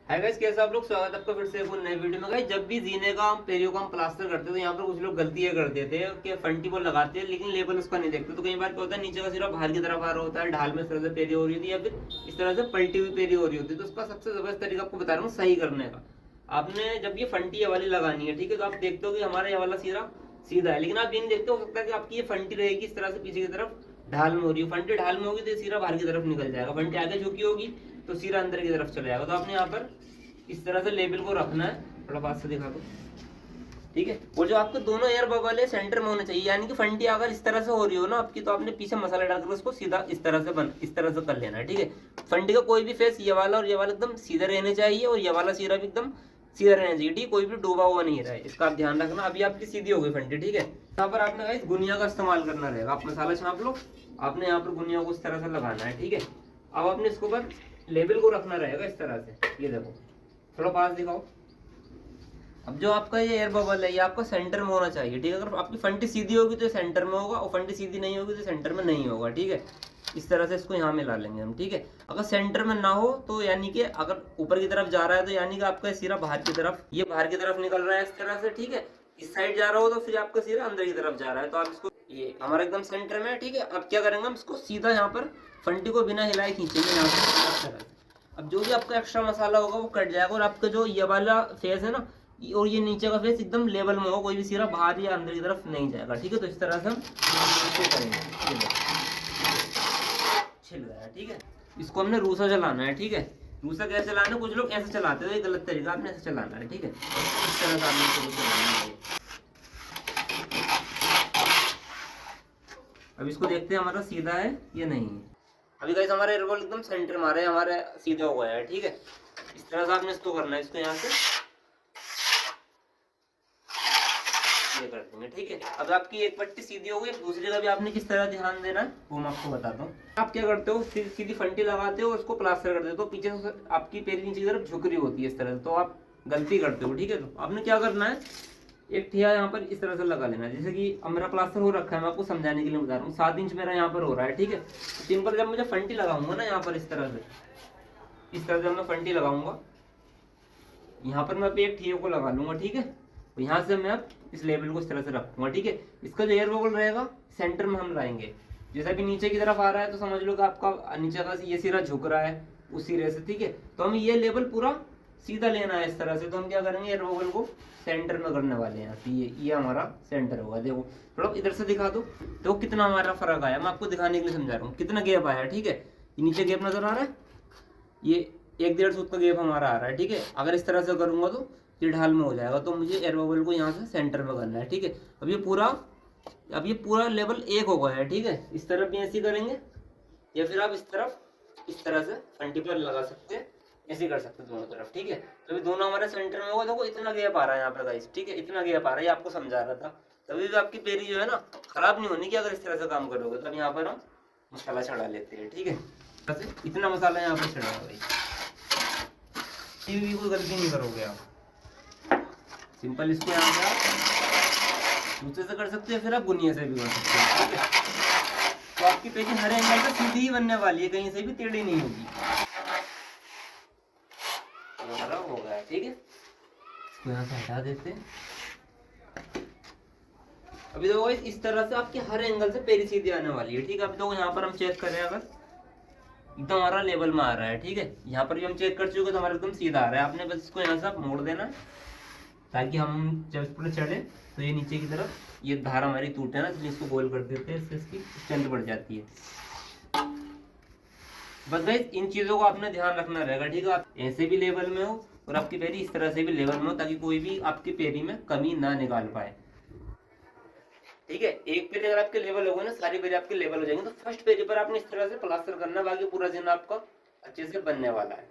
Hi guys, कैसे आप लोग? स्वागत है आपका फिर से एक नए वीडियो में। गाइस, जब भी जीने का पेरियो का हम प्लास्टर करते हैं तो यहाँ पर कुछ लोग गलतियां कर देते हैं कि फंटी को लगाते हैं लेकिन लेबल उसका नहीं देखते। तो कई बार क्या होता है, नीचे का सिरा बाहर की तरफ आ रहा होता है, ढाल में इस तरह से पेरी हो रही होती है या फिर इस तरह से पलटी हुई पेरी हो रही होती है। तो उसका सबसे जबरदस्त तरीका आपको बता रहा हूँ सही करने का। आपने जब ये फंटी ये वाली लगानी है, ठीक है, तो आप देखते हो कि हमारा ये वाला सिरा सीधा है, लेकिन आप ये नहीं देखते हो सकता है कि आपकी ये फंटी रहेगी इस तरह से पीछे की तरफ ढाल में हो रही है। फंटी ढाल में होगी तो सिरा बाहर की तरफ निकल जाएगा, फंटी आगे झुकी होगी तो सिरा अंदर की तरफ चला जाएगा। तो आपने यहाँ पर इस तरह से लेबल को रखना है। थोड़ा पास से दिखा दो, ठीक है। और जो आपके दोनों एयर बबल है सेंटर में होने चाहिए, यानी कि फंटी अगर इस तरह से हो रही हो ना आपकी, तो आपने पीछे मसाला डालकर उसको सीधा इस तरह से इस तरह से कर लेना है, ठीक है। फंटी का कोई भी फेस ये वाला और ये वाला एकदम सीधा रहने चाहिए और ये वाला सिरा भी एकदम सीधा रहना चाहिए, ठीक। कोई भी डूबा हुआ नहीं रहा है, इसका आप ध्यान रखना। अभी आपकी सीधी हो गई फंटी, ठीक है। यहाँ पर आपने गाइस गुनिया का इस्तेमाल करना रहेगा। आप मसाला छाप लो, आपने यहाँ पर गुनिया को इस तरह से लगाना है, ठीक है। अब आपने इसके ऊपर लेबल को रखना रहेगा इस तरह से। ये देखो, थोड़ा पास दिखाओ। अब जो आपका ये एयर बबल है ये आपका सेंटर में होना चाहिए, ठीक है। अगर आपकी फंटी सीधी होगी तो सेंटर में होगा और फंटी सीधी नहीं होगी तो सेंटर में नहीं होगा, ठीक है। इस तरह से इसको यहाँ मिला लेंगे हम, ठीक है। अगर सेंटर में ना हो तो यानी कि अगर ऊपर की तरफ जा रहा है तो यानी कि आपका सिरा बाहर की तरफ, ये बाहर की तरफ निकल रहा है इस तरह से, ठीक है। इस साइड जा रहा हो तो फिर आपका सिरा अंदर की तरफ जा रहा है। तो आप इसको, ये हमारा एकदम सेंटर में है, ठीक है। अब क्या करेंगे हम इसको सीधा यहाँ पर फंटी को बिना हिलाए खींचेंगे यहाँ से इस तरह से। अब जो भी आपका एक्स्ट्रा मसाला होगा वो कट जाएगा और आपका जो ये वाला फेस है ना और ये नीचे का फेस एकदम लेवल में होगा, कोई भी सिरा बाहर या अंदर की तरफ नहीं जाएगा, ठीक है। तो इस तरह से हम इसको करेंगे। छिल गया, ठीक है। इसको हमने रूसा चलाना है, ठीक है। रूसा कैसे चलाना है, कुछ लोग ऐसे चलाते हैं, ये गलत तरीका, आपने ऐसे चलाना है, ठीक है। इस तरह से आपने इसको चलाना है। अब इसको देखते हैं हमारा सीधा है या नहीं है। अभी गाइस हमारा एयर बॉल एकदम सेंटर में आ रहा है, हमारे सीधा हो गया है, ठीक है। इस तरह से आपने इसको करना है, इसको यहाँ से ये कर देंगे, ठीक है। अब आपकी एक पट्टी सीधी हो गई, दूसरी का भी आपने किस तरह ध्यान देना है वो मैं आपको बताता हूँ। आप क्या करते हो, सीधी फंटी लगाते हो, उसको प्लास्टर कर देते हो, पीछे से आपकी पेरी नीचे की तरफ झुक रही होती है इस तरह से, तो आप गलती करते हो, ठीक है। तो आपने क्या करना है, एक ठिया यहाँ पर इस तरह से लगा लेना है। जैसे कि अब मेरा प्लास्टर हो रखा है, मैं आपको समझाने के लिए बता रहा हूँ। 7 इंच मेरा यहाँ पर हो रहा है, ठीक है। सिंपल जब मुझे फंटी लगाऊंगा ना यहाँ पर इस तरह से, इस तरह से मैं फंटी लगाऊंगा, यहाँ पर मैं एक ठिया को लगा लूंगा, ठीक है। तो यहाँ से मैं अब इस लेवल को इस तरह से रखूंगा, ठीक है। इसका जो एयर बबल रहेगा सेंटर में हम लाएंगे। जैसा कि नीचे की तरफ आ रहा है तो समझ लो कि आपका नीचे का ये सिरा झुक रहा है उस सिरे से, ठीक है। तो हमें ये लेवल पूरा सीधा लेना है इस तरह से। तो हम क्या करेंगे, एयर बबल को सेंटर में करने वाले हैं। तो ये हमारा सेंटर होगा। देखो थोड़ा इधर से दिखा दो, देखो कितना हमारा फर्क आया। मैं आपको दिखाने के लिए समझा रहा हूँ कितना गैप आया, ठीक है। ये नीचे गैप नजर आ रहा है, ये 1-1.5 फुट का गैप हमारा आ रहा है, ठीक है। अगर इस तरह से करूंगा तो ये ढाल में हो जाएगा। तो मुझे एयर बबल को यहाँ से सेंटर में करना है, ठीक है। अब ये पूरा लेवल एक हो गया है, ठीक है। इस तरफ भी ऐसे करेंगे या फिर आप इस तरफ इस तरह से फंटी पर लगा सकते हैं, ऐसे कर सकते हैं दोनों तरफ, ठीक है। तो दोनों हमारे सेंटर में होगा। देखो इतना गैप आ रहा है यहाँ पर गाइस, ठीक है, इतना गैप आ रहा है, ये आपको समझा रहा था। तभी भी आपकी पेरी जो है ना खराब नहीं होनी की अगर इस तरह से काम करोगे। तो यहाँ पर हम मसाला चढ़ा लेते हैं, ठीक है। इतना मसाला यहाँ पर चढ़ा भाई, कोई गलती नहीं करोगे आप। सिंपल इसको यहाँ पे आप दूसरे से कर सकते हैं, फिर आप गुनिया से भी कर सकते हैं, ठीक है। तो आपकी पेजी हर एंगल पे सीधी ही बनने वाली है, कहीं से भी टेढ़ी नहीं होगी। हमारा हो गया, ठीक है। इसको यहाँ से हटा देते हैं। अभी देखो इस तरह से आपके हर एंगल से पेरी सीधी आने वाली है, ठीक है। अभी देखो यहाँ पर हम चेक करें, अगर एकदम हमारा लेवल में आ रहा है, ठीक है। यहाँ पर भी हम चेक कर चुके तो हमारा एकदम सीधा आ रहा है। आपने बस इसको यहाँ से आप मोड़ देना है ताकि हम जब इस पर चढ़े तो ये नीचे की तरफ ये धार हमारी टूटे ना, इसलिए इसको गोल कर देते हैं, इससे इसकी स्ट्रेंथ बढ़ जाती है। बस भाई इन चीजों को आपने ध्यान रखना रहेगा, ठीक है। आप ऐसे भी लेवल में हो और आपकी पेरी इस तरह से भी लेवल में हो, ताकि कोई भी आपकी पेरी में कमी ना निकाल पाए, ठीक है। एक पेरी अगर आपके लेवल होगा ना, सारी पेरी आपके लेवल हो जाएंगे। तो फर्स्ट पेरी पर आपने इस तरह से प्लास्टर करना, बाकी पूरा दिन आपका अच्छे से बनने वाला है।